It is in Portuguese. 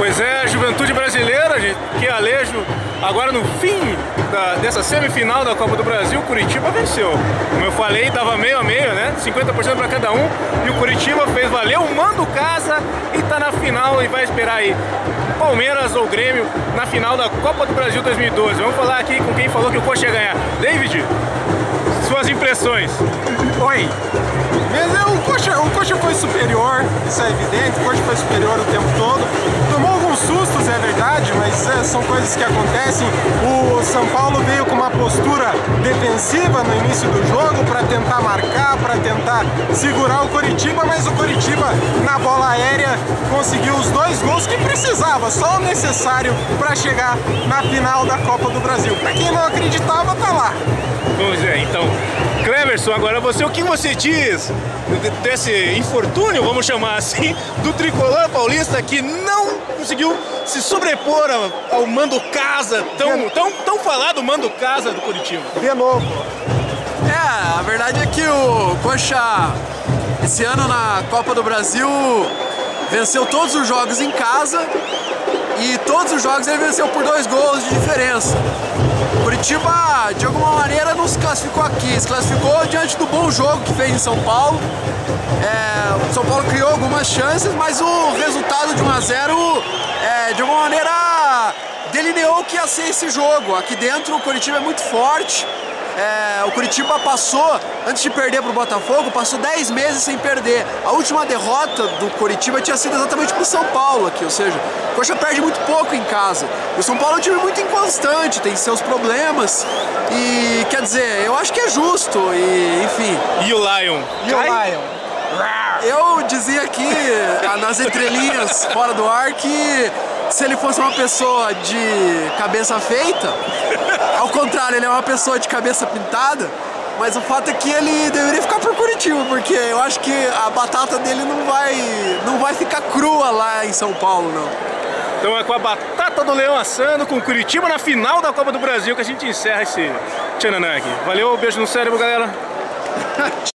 Pois é, a Juventude Brasileira, gente, que Alejo, agora no fim dessa semifinal da Copa do Brasil, o Curitiba venceu. Como eu falei, dava meio a meio, né? 50% para cada um. E o Curitiba fez valer o mando casa e tá na final e vai esperar aí Palmeiras ou Grêmio na final da Copa do Brasil 2012. Vamos falar aqui com quem falou que o Coxa ia ganhar. David, suas impressões. Oi. O Coxa foi superior, isso é evidente, o Coxa foi superior o tempo todo. Tomou alguns sustos, é verdade, mas são coisas que acontecem. O São Paulo veio com uma postura defensiva no início do jogo para tentar marcar, para tentar segurar o Coritiba, mas o Coritiba na bola aérea conseguiu os 2 gols que precisava, só o necessário para chegar na final da Copa do Brasil. Para quem não acreditava, tá lá. Pois é, então, Cleverson, agora você, o que você diz desse infortúnio, vamos chamar assim, do tricolor paulista que não conseguiu se sobrepor ao mando casa, tão falado mando casa do Curitiba? De novo. A verdade é que o Coxa, esse ano na Copa do Brasil, venceu todos os jogos em casa e todos os jogos ele venceu por 2 gols de diferença. Curitiba, de alguma maneira, não se classificou aqui, se classificou diante do bom jogo que fez em São Paulo. O São Paulo criou algumas chances, mas o resultado de 1 a 0, de alguma maneira, delineou que ia ser esse jogo. Aqui dentro o Curitiba é muito forte. O Curitiba passou, antes de perder para o Botafogo, passou 10 meses sem perder. A última derrota do Curitiba tinha sido exatamente para o São Paulo aqui, ou seja, o Coxa perde muito pouco em casa. E o São Paulo é um time muito inconstante, tem seus problemas e, quer dizer, eu acho que é justo e, enfim. E o Lion? Eu dizia aqui, nas entrelinhas, fora do ar, que se ele fosse uma pessoa de cabeça feita, ao contrário, ele é uma pessoa de cabeça pintada, mas o fato é que ele deveria ficar por Curitiba, porque eu acho que a batata dele não vai ficar crua lá em São Paulo, não. Então é com a batata do leão assando, com Curitiba na final da Copa do Brasil, que a gente encerra esse tchananã aqui. Valeu, beijo no cérebro, galera.